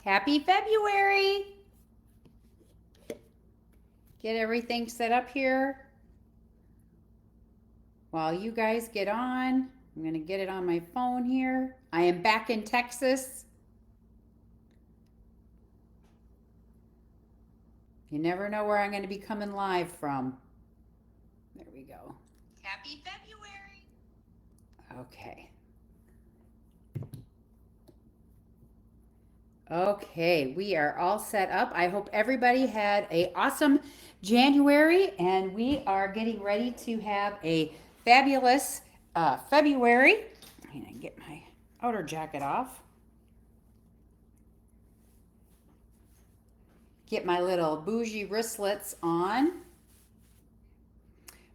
Happy February. Get everything set up here while you guys get on. I'm going to get it on my phone here. I am back in Texas. You never know where I'm going to be coming live from. There we go. Happy February. Okay. Okay, we are all set up. I hope everybody had a awesome January, and we are getting ready to have a fabulous February. I'm gonna get my outer jacket off. Get my little bougie wristlets on.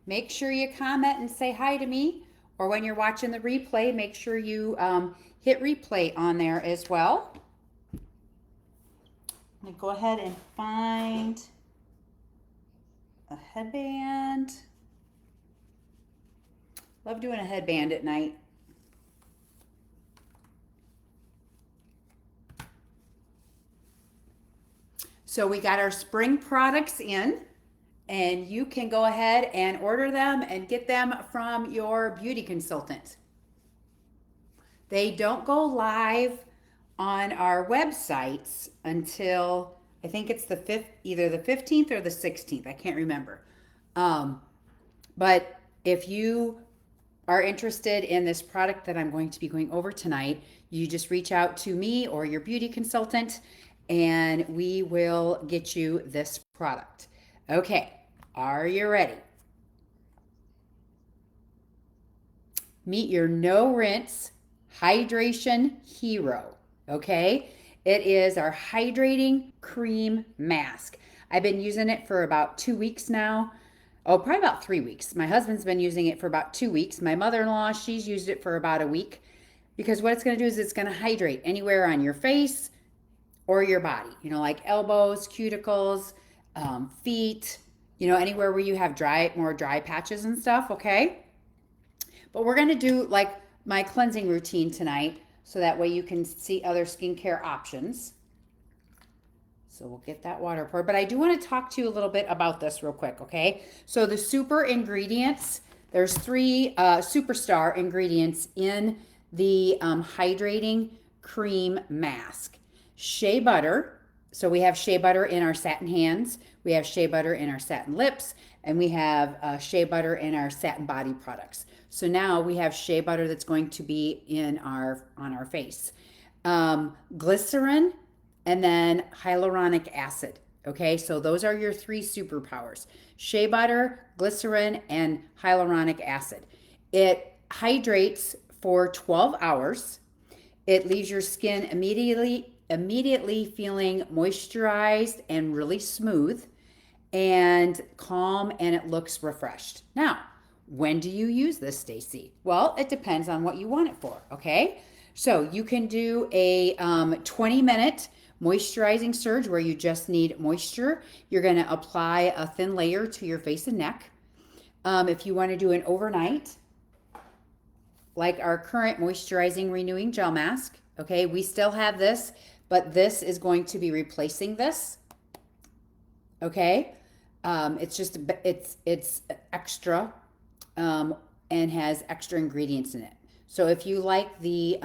Make sure you comment and say hi to me, or when you're watching the replay, make sure you hit replay on there as well. I'm going to go ahead and find a headband. Love doing a headband at night. So we got our spring products in, and you can go ahead and order them and get them from your beauty consultant. They don't go live on our websites until I think it's the 5th, either the 15th or the 16th. I can't remember. But if you are interested in this product that I'm going to be going over tonight, you just reach out to me or your beauty consultant and we will get you this product. Okay, are you ready? Meet your no rinse hydration hero. Okay, it is our hydrating cream mask. I've been using it for about 2 weeks now. Oh, probably about 3 weeks. My husband's been using it for about 2 weeks. My mother-in-law, she's used it for about a week, because what it's going to do is it's going to hydrate anywhere on your face or your body, like elbows, cuticles, feet, anywhere where you have more dry patches and stuff. Okay, but we're going to do like my cleansing routine tonight, so that way you can see other skincare options. So we'll get that water poured. But I do want to talk to you a little bit about this real quick, okay? So the super ingredients, there's 3 superstar ingredients in the hydrating cream mask. Shea butter. So we have shea butter in our satin hands. We have shea butter in our satin lips. And we have shea butter in our satin body products. So now we have shea butter that's going to be on our face. Glycerin, and then hyaluronic acid. Okay, so those are your 3 superpowers: shea butter, glycerin, and hyaluronic acid. It hydrates for 12 hours. It leaves your skin immediately feeling moisturized and really smooth and calm, and it looks refreshed. Now, when do you use this, Stacy? Well, it depends on what you want it for, okay? So you can do a 20-minute moisturizing surge where you just need moisture. You're going to apply a thin layer to your face and neck. If you want to do an overnight, like our current moisturizing renewing gel mask, okay, we still have this, but this is going to be replacing this. Okay, it's extra and has extra ingredients in it. So if you like the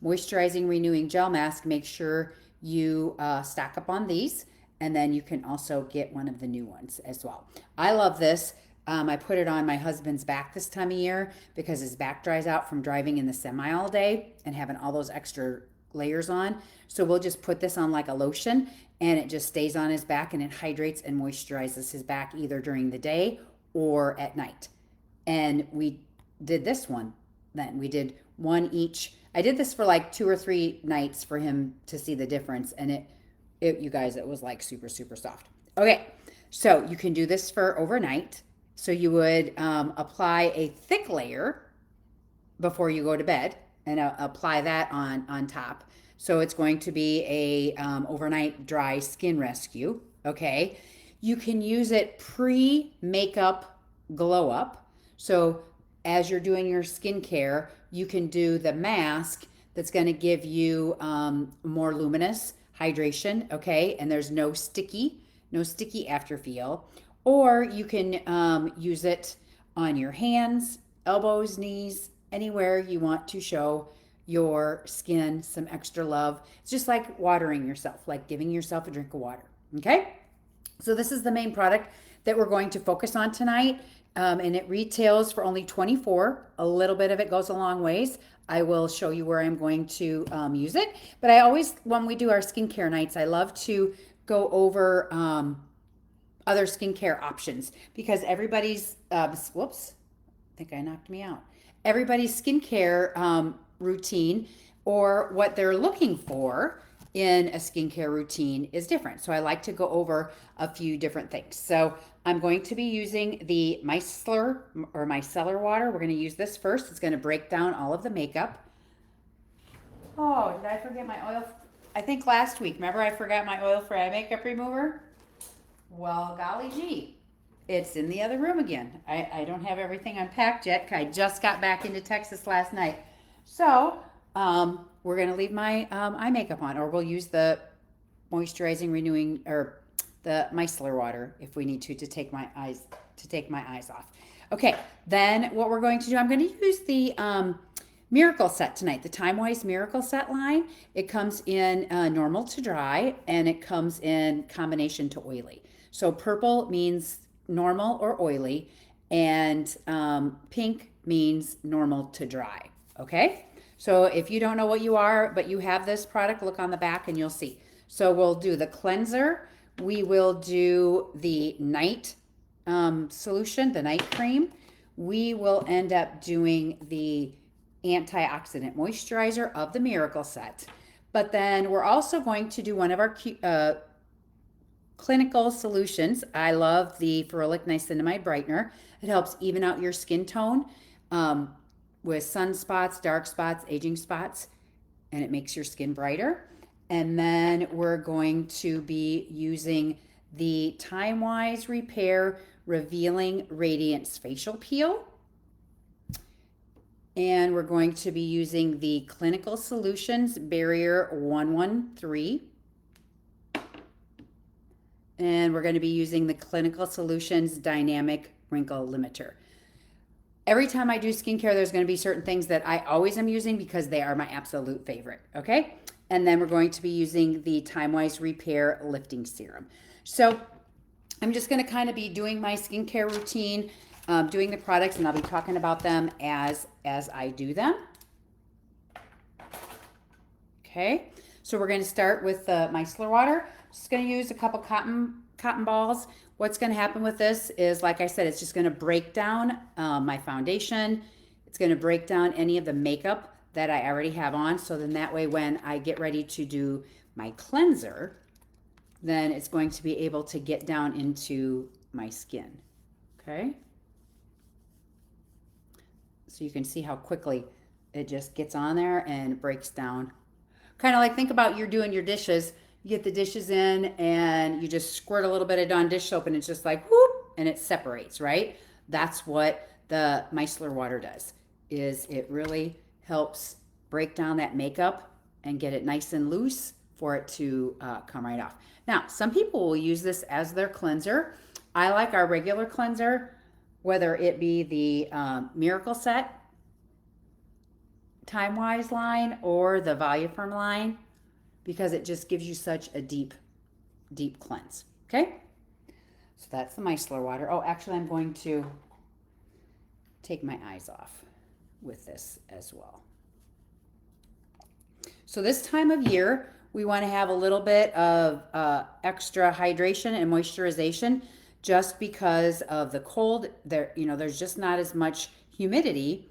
moisturizing renewing gel mask, make sure you stock up on these, and then you can also get one of the new ones as well. I love this. I put it on my husband's back this time of year because his back dries out from driving in the semi all day and having all those extra layers on. So we'll just put this on like a lotion, and it just stays on his back, and it hydrates and moisturizes his back either during the day or at night. And we did this one then. We did one each. I did this for like 2 or 3 nights for him to see the difference, and it you guys, it was like super, super soft. Okay, so you can do this for overnight. So you would apply a thick layer before you go to bed, and apply that on top. So it's going to be a overnight dry skin rescue. Okay, you can use it pre-makeup glow up. So as you're doing your skincare, you can do the mask that's going to give you more luminous, hydration, okay? And there's no sticky after feel. Or you can use it on your hands, elbows, knees, anywhere you want to show your skin some extra love. It's just like watering yourself, like giving yourself a drink of water, okay? So this is the main product that we're going to focus on tonight. And it retails for only 24. A little bit of it goes a long ways. I will show you where I'm going to use it. But I always, when we do our skincare nights, I love to go over other skincare options because everybody's, whoops, I think I knocked me out. Everybody's skincare routine or what they're looking for in a skincare routine is different. So I like to go over a few different things. So I'm going to be using the micellar water. We're going to use this first. It's going to break down all of the makeup. Oh, did I forget my oil? I think last week, remember I forgot my oil-free eye makeup remover? Well, golly gee, it's in the other room again. I don't have everything unpacked yet. I just got back into Texas last night. So we're going to leave my eye makeup on, or we'll use the moisturizing, renewing, or the micellar water if we need to take my eyes off. Okay, then what we're going to do, I'm going to use the Miracle Set tonight, the Timewise Miracle Set line. It comes in normal to dry, and it comes in combination to oily. So purple means normal or oily, and pink means normal to dry, okay? So if you don't know what you are, but you have this product, look on the back and you'll see. So we'll do the cleanser. We will do the night solution, the night cream. We will end up doing the antioxidant moisturizer of the Miracle Set. But then we're also going to do one of our clinical solutions. I love the Ferulic Niacinamide Brightener. It helps even out your skin tone with sunspots, dark spots, aging spots, and it makes your skin brighter. And then we're going to be using the Timewise Repair Revealing Radiance Facial Peel. And we're going to be using the Clinical Solutions Barrier 113. And we're going to be using the Clinical Solutions Dynamic Wrinkle Limiter. Every time I do skincare, there's going to be certain things that I always am using because they are my absolute favorite, okay? And then we're going to be using the Timewise Repair Lifting Serum. So I'm just going to kind of be doing my skincare routine, doing the products, and I'll be talking about them as I do them. Okay, so we're going to start with the micellar water. Just going to use a couple cotton balls. What's going to happen with this is, like I said, it's just going to break down my foundation. It's going to break down any of the makeup that I already have on. So then that way when I get ready to do my cleanser, then it's going to be able to get down into my skin. Okay. So you can see how quickly it just gets on there and breaks down. Kind of like, think about you're doing your dishes. You get the dishes in and you just squirt a little bit of Dawn dish soap and it's just like whoop, and it separates, right? That's what the micellar water does, is it really helps break down that makeup and get it nice and loose for it to come right off. Now, some people will use this as their cleanser. I like our regular cleanser, whether it be the Miracle Set Timewise line or the Voluform line, because it just gives you such a deep cleanse. Okay, so that's the micellar water. Oh, actually, I'm going to take my eyes off with this as well. So this time of year, we want to have a little bit of extra hydration and moisturization, just because of the cold. There's just not as much humidity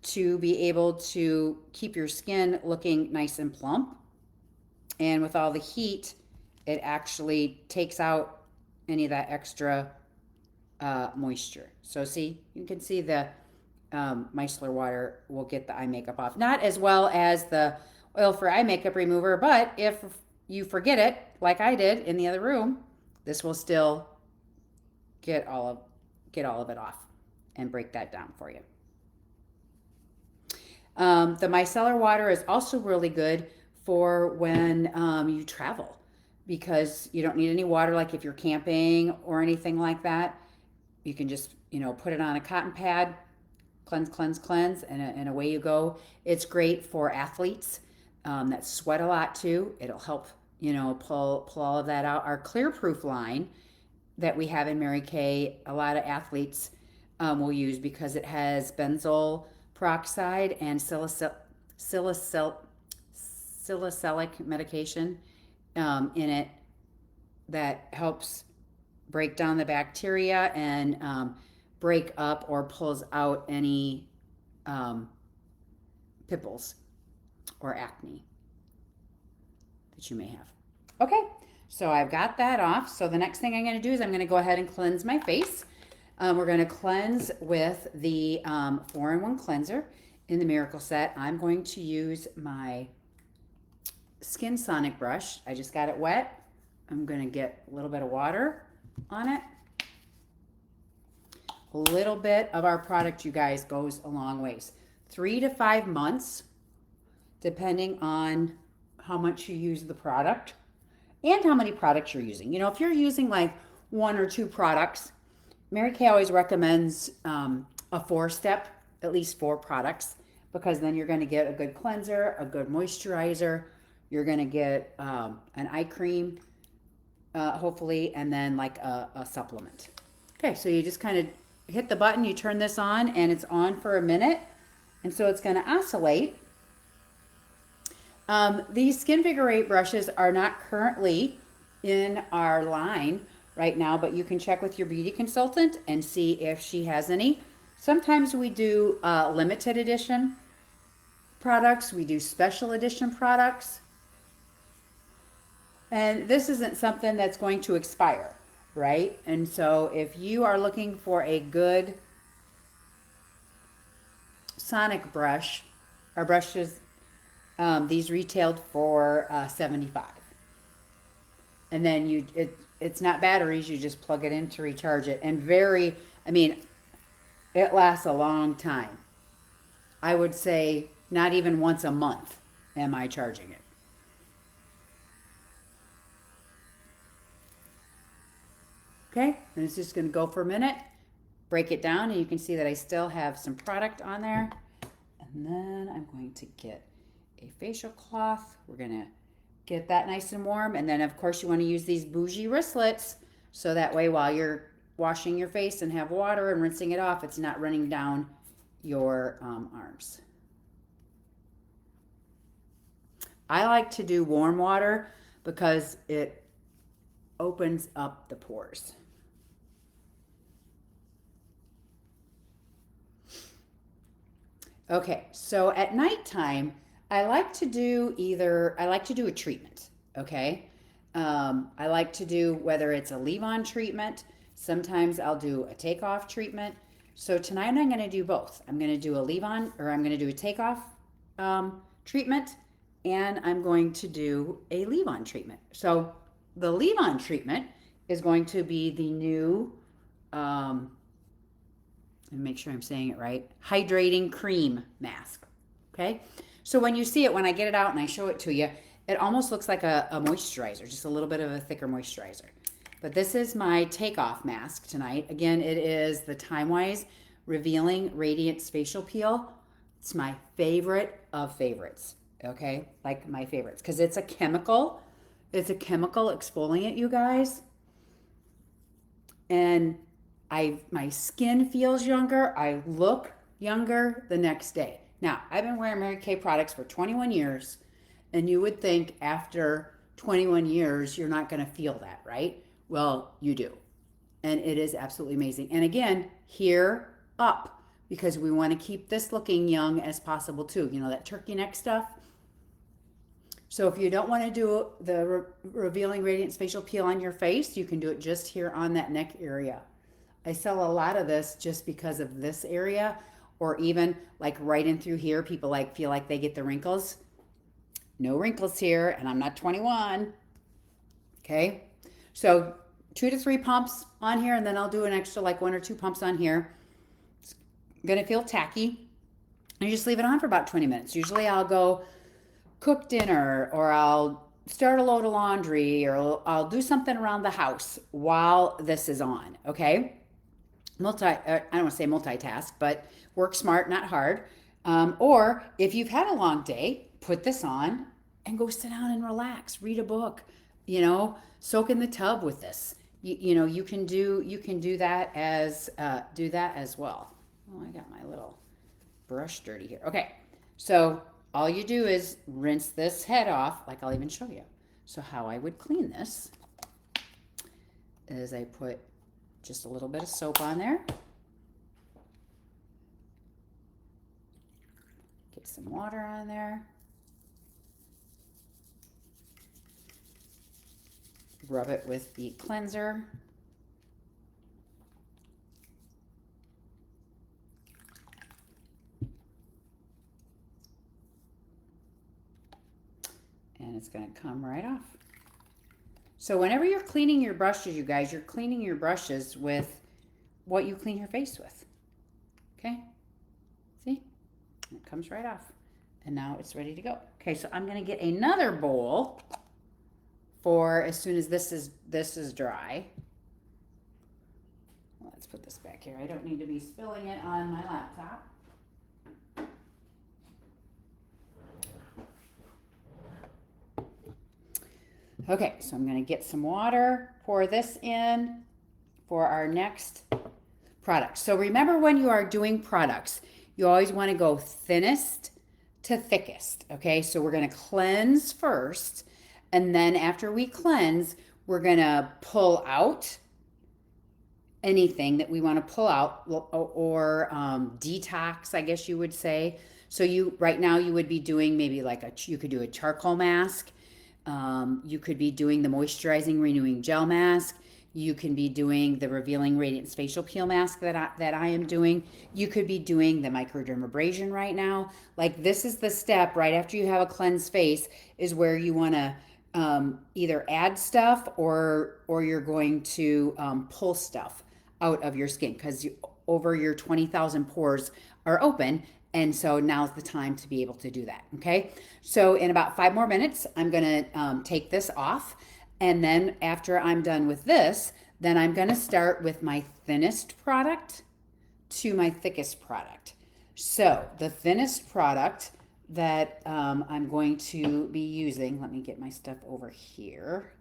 to be able to keep your skin looking nice and plump. And with all the heat, it actually takes out any of that extra moisture. So see, you can see the micellar water will get the eye makeup off. Not as well as the oil-free eye makeup remover, but if you forget it, like I did in the other room, this will still get all of it off and break that down for you. The micellar water is also really good for when you travel, because you don't need any water, like if you're camping or anything like that. You can just, put it on a cotton pad, cleanse, cleanse, cleanse, and away you go. It's great for athletes that sweat a lot too. It'll help, pull all of that out. Our Clear Proof line that we have in Mary Kay, a lot of athletes will use, because it has benzoyl peroxide and salicylic medication in it that helps break down the bacteria and break up or pulls out any pimples or acne that you may have. Okay, so I've got that off. So the next thing I'm going to do is I'm going to go ahead and cleanse my face. We're going to cleanse with the 4-in-1 cleanser in the Miracle Set. I'm going to use my Skin Sonic brush. I just got it wet. I'm going to get a little bit of water on it. A little bit of our product, you guys, goes a long ways. 3 to 5 months, depending on how much you use the product and how many products you're using. If you're using like 1 or 2 products, Mary Kay always recommends a 4-step, at least 4 products, because then you're going to get a good cleanser, a good moisturizer. You're going to get an eye cream, hopefully, and then like a supplement. Okay, so you just kind of hit the button, you turn this on, and it's on for a minute. And so it's going to oscillate. These Skin Figure 8 brushes are not currently in our line right now, but you can check with your beauty consultant and see if she has any. Sometimes we do limited edition products. We do special edition products. And this isn't something that's going to expire, right? And so if you are looking for a good Sonic brush, our brushes, these retailed for $75. And then it's not batteries, you just plug it in to recharge it. And it lasts a long time. I would say not even once a month am I charging it. Okay, and it's just going to go for a minute, break it down, and you can see that I still have some product on there. And then I'm going to get a facial cloth. We're going to get that nice and warm. And then, of course, you want to use these bougie wristlets, so that way while you're washing your face and have water and rinsing it off, it's not running down your arms. I like to do warm water because it opens up the pores. Okay, so at nighttime, I like to do a treatment, okay? I like to do, whether it's a leave-on treatment, sometimes I'll do a take-off treatment. So tonight I'm going to do both. I'm going to do a leave-on, or I'm going to do a take-off treatment, and I'm going to do a leave-on treatment. So the leave-on treatment is going to be the new, and make sure I'm saying it right, hydrating cream mask, okay? So when you see it, when I get it out and I show it to you, it almost looks like a moisturizer, just a little bit of a thicker moisturizer. But this is my takeoff mask tonight. Again, it is the TimeWise Revealing Radiance Facial Peel. It's my favorite of favorites, okay? Like my favorites, because it's a chemical. It's a chemical exfoliant, you guys. And my skin feels younger. I look younger the next day. Now, I've been wearing Mary Kay products for 21 years, and you would think after 21 years, you're not going to feel that, right? Well, you do. And it is absolutely amazing. And again, here up, because we want to keep this looking young as possible too. You know, that turkey neck stuff. So if you don't want to do the Revealing Radiance Facial Peel on your face, you can do it just here on that neck area. I sell a lot of this just because of this area, or even like right in through here. People feel like they get the wrinkles. No wrinkles here, and I'm not 21. Okay, so 2 to 3 pumps on here, and then I'll do an extra 1 or 2 pumps on here. It's gonna feel tacky. And you just leave it on for about 20 minutes. Usually I'll go cook dinner, or I'll start a load of laundry, or I'll do something around the house while this is on, okay? I don't want to say multitask, but work smart, not hard. Or if you've had a long day, put this on and go sit down and relax, read a book, soak in the tub with this. You can do that as well. Oh, I got my little brush dirty here. Okay, so all you do is rinse this head off, like I'll even show you. So how I would clean this is I put just a little bit of soap on there. Get some water on there. Rub it with the cleanser. And it's going to come right off. So whenever you're cleaning your brushes, you guys, you're cleaning your brushes with what you clean your face with. Okay? See? It comes right off. And now it's ready to go. Okay, so I'm going to get another bowl for as soon as this is dry. Let's put this back here. I don't need to be spilling it on my laptop. Okay, so I'm going to get some water, pour this in for our next product. So remember, when you are doing products, you always want to go thinnest to thickest, okay? So we're going to cleanse first, and then after we cleanse, we're going to pull out anything that we want to pull out, or detox, I guess you would say. So right now you would be doing maybe you could do a charcoal mask. You could be doing the moisturizing renewing gel mask. You can be doing the revealing radiance facial peel mask that I am doing. You could be doing the microdermabrasion right now. Like, this is the step right after you have a cleansed face, is where you want to either add stuff or you're going to pull stuff out of your skin, because over your 20,000 pores are open. And so now's the time to be able to do that, okay? So in about 5 more minutes, I'm going to take this off. And then after I'm done with this, then I'm going to start with my thinnest product to my thickest product. So the thinnest product that I'm going to be using, let me get my stuff over here.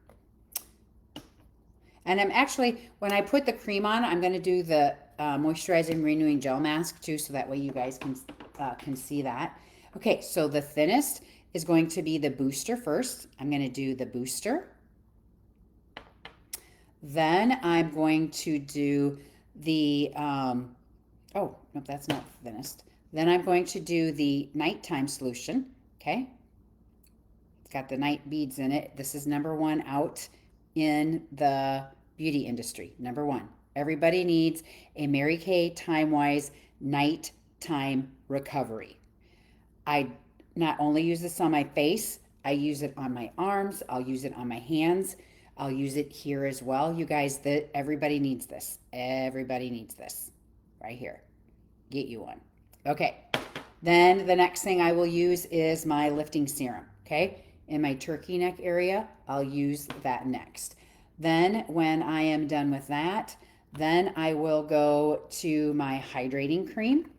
And I'm actually, when I put the cream on, I'm going to do the moisturizing renewing gel mask too, so that way you guys can see that. Okay, so the thinnest is going to be the booster first. I'm going to do the booster. Then I'm going to do the, oh, no, that's not the thinnest. Then I'm going to do the nighttime solution, okay? It's got the night beads in it. This is #1 out in the beauty industry. #1. Everybody needs a Mary Kay Time-Wise nighttime recovery. I not only use this on my face, I use it on my arms. I'll use it on my hands. I'll use it here as well. You guys, everybody needs this. Everybody needs this right here. Get you one. Okay. Then the next thing I will use is my lifting serum. Okay. In my turkey neck area, I'll use that next. Then when I am done with that, then I will go to my hydrating cream,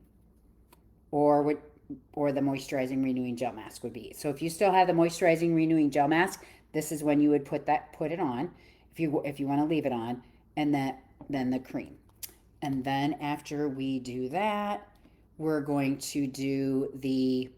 or the moisturizing renewing gel mask would be. So if you still have the moisturizing renewing gel mask, this is when you would put it on, if you want to leave it on, and then the cream. And then after we do that, we're going to do the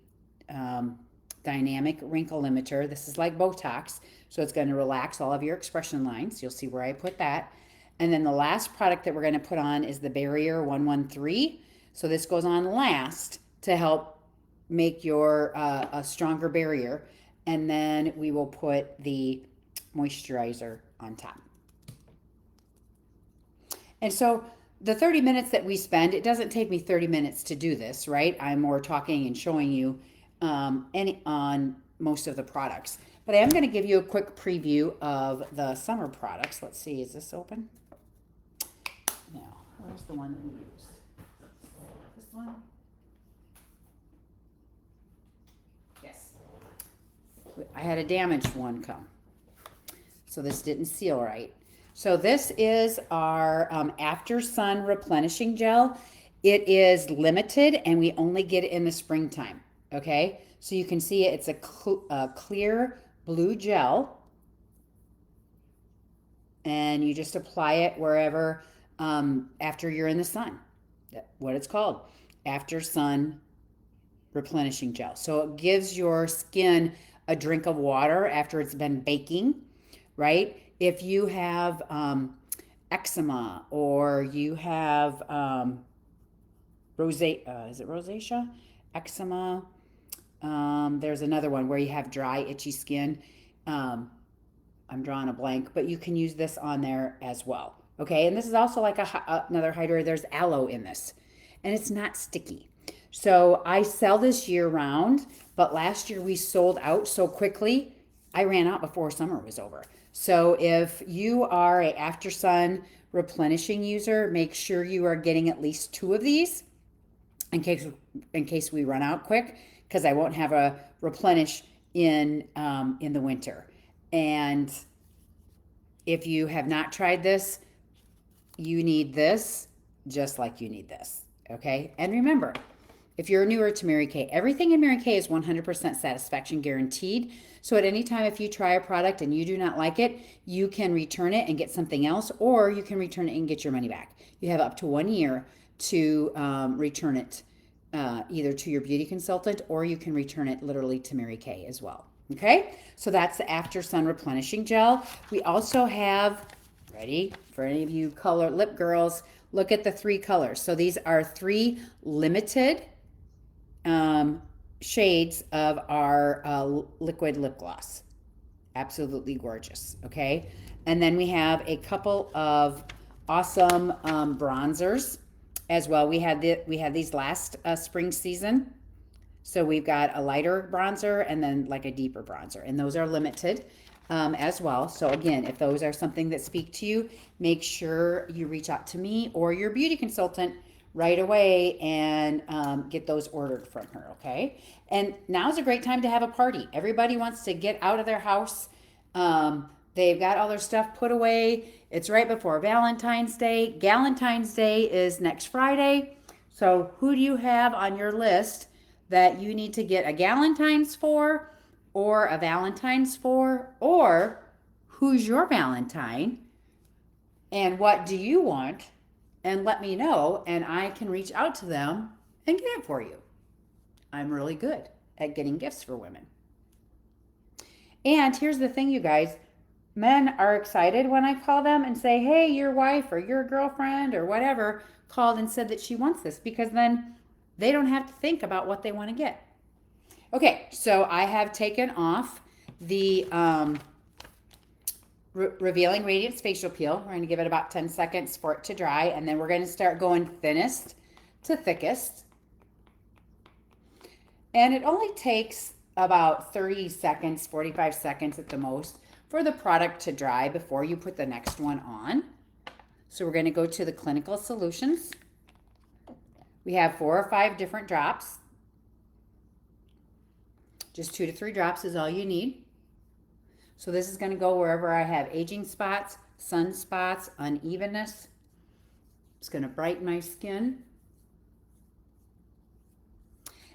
dynamic wrinkle limiter. This is like Botox, so it's going to relax all of your expression lines. You'll see where I put that. And then the last product that we're going to put on is the Barrier 113. So this goes on last to help make your a stronger barrier. And then we will put the moisturizer on top. And so the 30 minutes that we spend, it doesn't take me 30 minutes to do this, right? I'm more talking and showing you on most of the products. But I am going to give you a quick preview of the summer products. Let's see, is this open? No, where's the one that we use? This one? Yes. I had a damaged one come. So this didn't seal right. So this is our After Sun Replenishing Gel. It is limited and we only get it in the springtime. Okay, so you can see it's a clear blue gel, and you just apply it wherever after you're in the sun. That's what it's called, After Sun Replenishing Gel. So it gives your skin a drink of water after it's been baking, right? If you have eczema, or you have is it rosacea? Eczema. There's another one where you have dry, itchy skin. I'm drawing a blank, but you can use this on there as well. Okay, and this is also like another hydrator. There's aloe in this, and it's not sticky. So I sell this year round, but last year we sold out so quickly, I ran out before summer was over. So if you are a After Sun replenishing user, make sure you are getting at least 2 of these in case we run out quick, because I won't have a replenish in the winter. And if you have not tried this, you need this just like you need this. Okay, and remember, if you're newer to Mary Kay, everything in Mary Kay is 100% satisfaction guaranteed. So at any time, if you try a product and you do not like it, you can return it and get something else, or you can return it and get your money back. You have up to 1 year to return it either to your beauty consultant, or you can return it literally to Mary Kay as well. Okay, so that's the After Sun Replenishing Gel. We also have, ready for any of you color lip girls, look at the 3 colors. So these are 3 limited shades of our liquid lip gloss. Absolutely gorgeous. Okay, and then we have a couple of awesome bronzers as well. We had these last spring season. So we've got a lighter bronzer and then like a deeper bronzer, and those are limited as well. So again, if those are something that speak to you, make sure you reach out to me or your beauty consultant right away and get those ordered from her, okay? And now's a great time to have a party. Everybody wants to get out of their house. They've got all their stuff put away. It's right before Valentine's Day. Galentine's Day is next Friday. So who do you have on your list that you need to get a Galentine's for, or a Valentine's for, or who's your Valentine and what do you want? And let me know, and I can reach out to them and get it for you. I'm really good at getting gifts for women. And here's the thing, you guys. Men are excited when I call them and say, hey, your wife or your girlfriend or whatever called and said that she wants this, because then they don't have to think about what they want to get. Okay, so I have taken off the Revealing Radiance Facial Peel. We're going to give it about 10 seconds for it to dry, and then we're going to start going thinnest to thickest. And it only takes about 30 seconds, 45 seconds at the most, for the product to dry before you put the next one on. So we're going to go to the Clinical Solutions. We have 4 or 5 different drops. Just 2 to 3 drops is all you need. So this is going to go wherever I have aging spots, sunspots, unevenness. It's going to brighten my skin.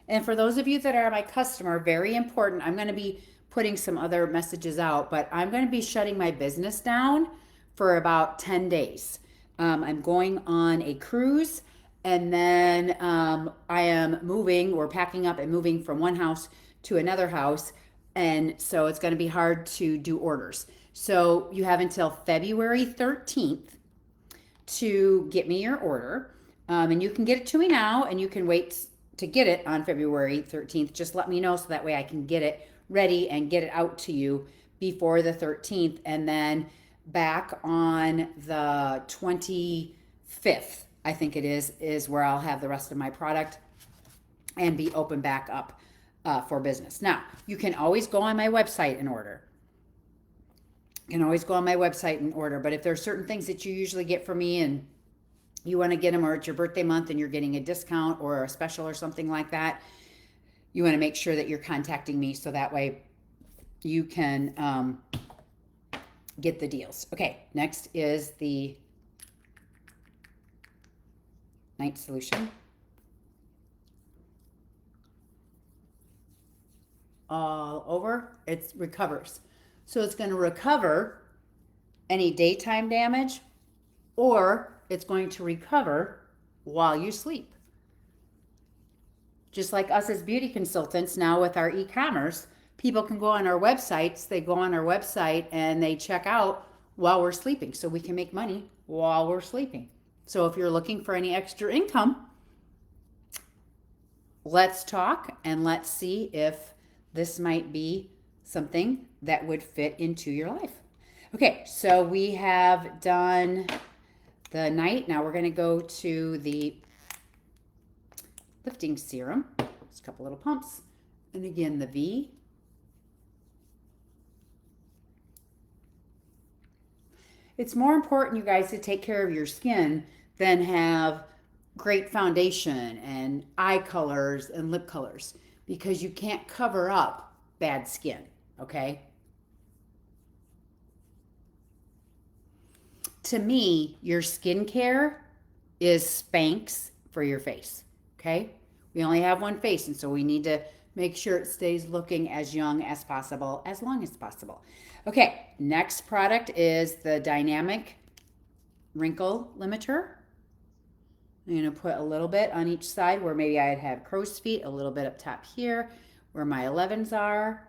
And for those of you that are my customer, very important, I'm going to be putting some other messages out, but I'm going to be shutting my business down for about 10 days. I'm going on a cruise, and then I am moving, we're packing up and moving from one house to another house. And so it's going to be hard to do orders. So you have until February 13th to get me your order. And you can get it to me now, and you can wait to get it on February 13th. Just let me know so that way I can get it ready and get it out to you before the 13th. And then back on the 25th, I think it is where I'll have the rest of my product and be open back up for business. Now, you can always go on my website and order. You can always go on my website and order. But if there are certain things that you usually get from me and you want to get them, or it's your birthday month and you're getting a discount or a special or something like that, you want to make sure that you're contacting me so that way you can get the deals. Okay, next is the night solution. All over, it recovers. So it's going to recover any daytime damage, or it's going to recover while you sleep. Just like us as beauty consultants now with our e-commerce, people can go on our websites, they go on our website and they check out while we're sleeping so we can make money while we're sleeping. So if you're looking for any extra income, let's talk and let's see if this might be something that would fit into your life. Okay, so we have done the night. Now we're going to go to the lifting serum. Just a couple little pumps. And again, the V. It's more important, you guys, to take care of your skin than have great foundation and eye colors and lip colors, because you can't cover up bad skin, okay? To me, your skincare is Spanx for your face, okay? We only have one face, and so we need to make sure it stays looking as young as possible, as long as possible. Okay, next product is the Dynamic Wrinkle Limiter. I'm going to put a little bit on each side where maybe I'd have crow's feet, a little bit up top here where my 11s are,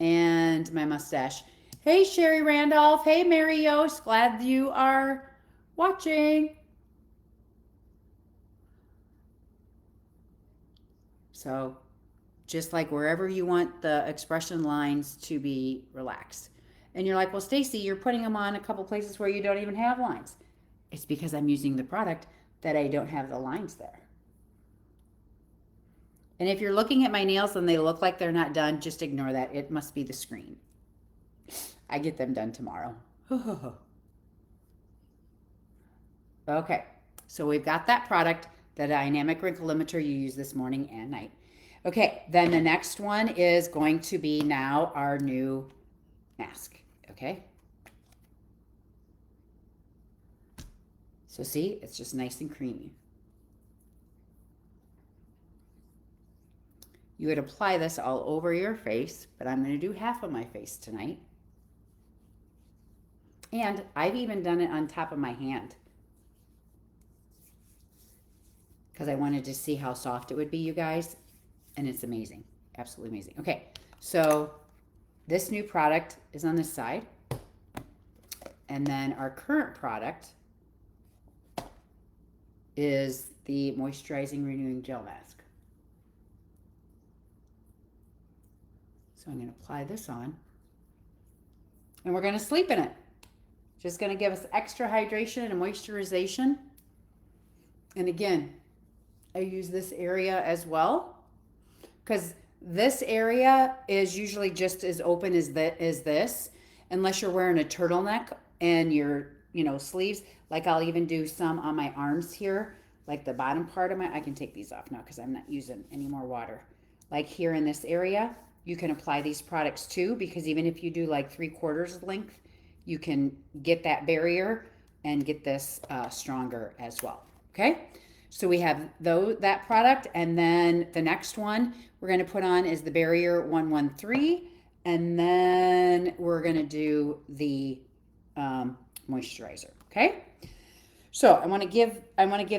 and my mustache. Hey, Sherry Randolph. Hey, Mary Yost. Glad you are watching. So just like wherever you want the expression lines to be relaxed. And you're like, well, Stacy, you're putting them on a couple places where you don't even have lines. It's because I'm using the product that I don't have the lines there. And if you're looking at my nails and they look like they're not done, just ignore that. It must be the screen. I get them done tomorrow. Okay, so we've got that product, the Dynamic Wrinkle Limiter you use this morning and night. Okay, then the next one is going to be now our new mask, okay? So see, it's just nice and creamy. You would apply this all over your face, but I'm going to do half of my face tonight. And I've even done it on top of my hand because I wanted to see how soft it would be, you guys. And it's amazing. Absolutely amazing. Okay, so this new product is on this side. And then our current product is the Moisturizing Renewing Gel Mask. So I'm going to apply this on. And we're going to sleep in it. Just going to give us extra hydration and moisturization. And again, I use this area as well, because this area is usually just as open as this, unless you're wearing a turtleneck and your sleeves. Like I'll even do some on my arms here, like the bottom part of I can take these off now because I'm not using any more water. Like here in this area, you can apply these products too, because even if you do like 3/4 length, you can get that barrier and get this stronger as well. Okay. So we have that product, and then the next one we're going to put on is the Barrier 113, and then we're going to do the moisturizer. Okay. So I want to give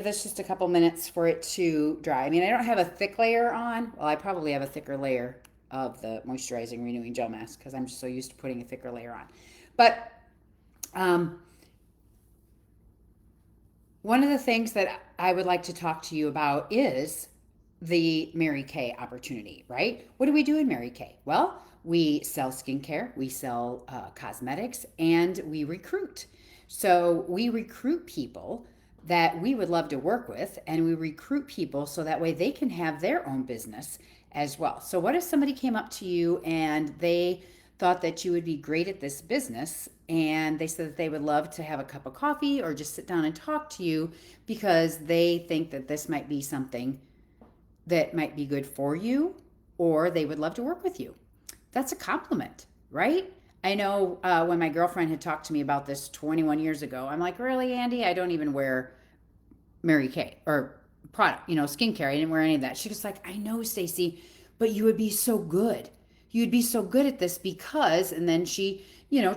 this just a couple minutes for it to dry. I mean, I don't have a thick layer on. Well, I probably have a thicker layer of the Moisturizing Renewing Gel Mask because I'm just so used to putting a thicker layer on. But one of the things that I would like to talk to you about is the Mary Kay opportunity, right? What do we do in Mary Kay? Well, we sell skincare, we sell cosmetics, and we recruit. So we recruit people that we would love to work with, and we recruit people so that way they can have their own business as well. So what if somebody came up to you and they thought that you would be great at this business, and they said that they would love to have a cup of coffee or just sit down and talk to you because they think that this might be something that might be good for you, or they would love to work with you? that's a compliment, right? I know when my girlfriend had talked to me about this 21 years ago, I'm like, really, Andy? I don't even wear Mary Kay or product, skincare. I didn't wear any of that. She was like, I know, Stacy, but you would be so good. You'd be so good at this because, and then she,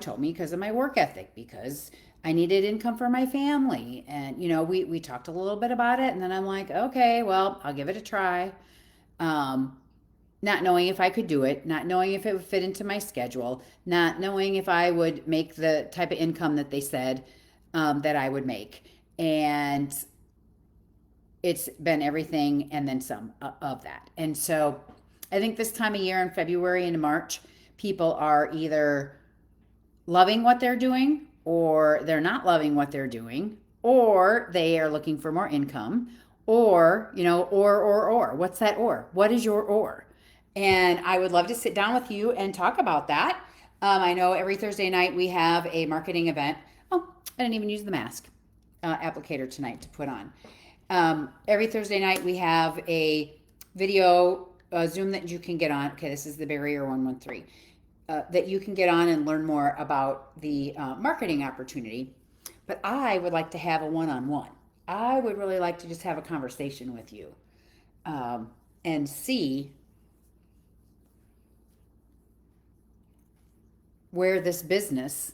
told me because of my work ethic, because I needed income for my family. And, we talked a little bit about it. And then I'm like, okay, well, I'll give it a try. Um, Not knowing if I could do it, not knowing if it would fit into my schedule, not knowing if I would make the type of income that they said that I would make. And it's been everything and then some of that. And so I think this time of year in February and March, people are either loving what they're doing or they're not loving what they're doing, or they are looking for more income, or, or. What's that or? What is your or? And I would love to sit down with you and talk about that. I know every Thursday night we have a marketing event. Oh, I didn't even use the mask applicator tonight to put on. Every Thursday night we have a video Zoom that you can get on. Okay, this is the Barrier 113. That you can get on and learn more about the marketing opportunity. But I would like to have a one-on-one. I would really like to just have a conversation with you and see where this business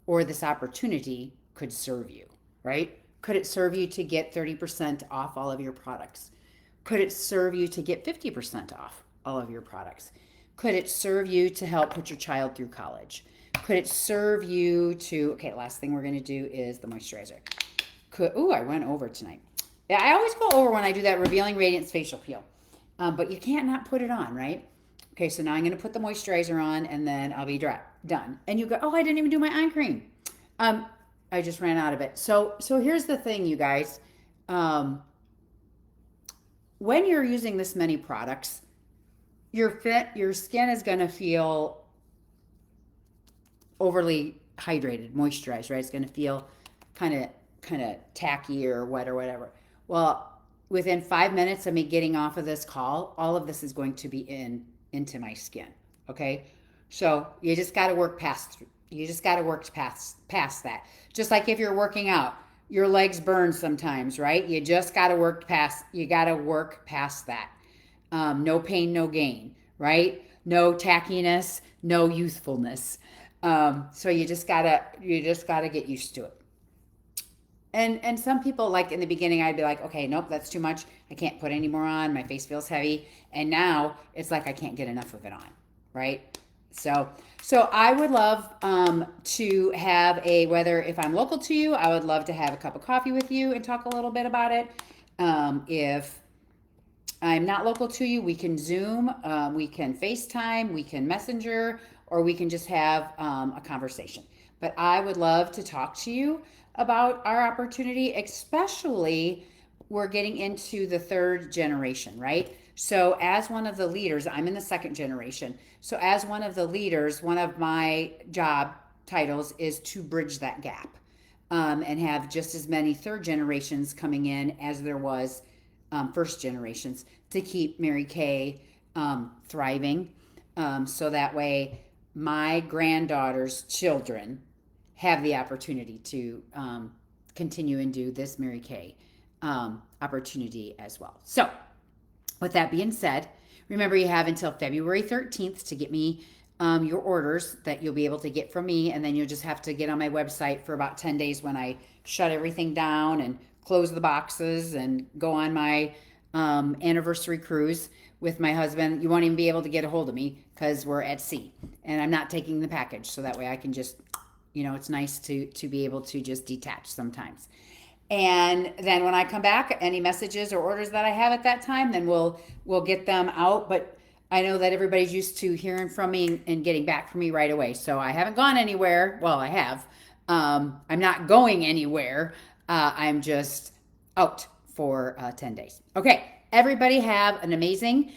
or this opportunity could serve you, right? Could it serve you to get 30% off all of your products? Could it serve you to get 50% off all of your products? Could it serve you to help put your child through college? Could it serve you to, okay, last thing we're going to do is the moisturizer. I went over tonight. Yeah, I always go over when I do that Revealing Radiance facial peel. But you can't not put it on, right? Okay, so now I'm going to put the moisturizer on and then I'll be done. And you go, oh, I didn't even do my eye cream. I just ran out of it. So here's the thing, you guys. When you're using this many products, your skin is going to feel overly hydrated, moisturized, right? It's going to feel kind of tacky or wet or whatever. Well, within 5 minutes of me getting off of this call, all of this is going to be into my skin. Okay, so you just got to work past. You just got to work past that. Just like if you're working out, your legs burn sometimes, right? You just got to work past. You got to work past that. No pain, no gain, right? No tackiness, no youthfulness. So you just gotta get used to it. And some people, like in the beginning, I'd be like, okay, nope, that's too much. I can't put any more on. My face feels heavy. And now it's like I can't get enough of it on, right? So I would love to have whether if I'm local to you, I would love to have a cup of coffee with you and talk a little bit about it. If I'm not local to you, we can Zoom, we can FaceTime, we can Messenger, or we can just have a conversation. But I would love to talk to you about our opportunity, especially we're getting into the third generation, right? So as one of the leaders, I'm in the second generation. So as one of the leaders, one of my job titles is to bridge that gap and have just as many third generations coming in as there was first generations to keep Mary Kay thriving. So that way my granddaughter's children have the opportunity to continue and do this Mary Kay opportunity as well. So with that being said, remember you have until February 13th to get me your orders that you'll be able to get from me, and then you'll just have to get on my website for about 10 days when I shut everything down and close the boxes and go on my anniversary cruise with my husband. You won't even be able to get a hold of me because we're at sea and I'm not taking the package, so that way I can just, it's nice to be able to just detach sometimes. And then when I come back, any messages or orders that I have at that time, then we'll get them out. But I know that everybody's used to hearing from me and getting back from me right away. So I haven't gone anywhere. Well, I have. I'm not going anywhere. I'm just out for 10 days. Okay, everybody have an amazing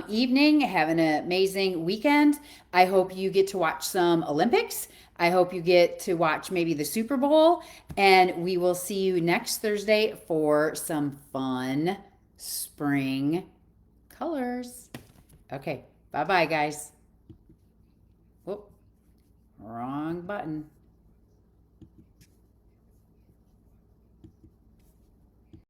evening. Have an amazing weekend. I hope you get to watch some Olympics. I hope you get to watch maybe the Super Bowl, and we will see you next Thursday for some fun spring colors. Okay, bye-bye, guys. Whoop, wrong button.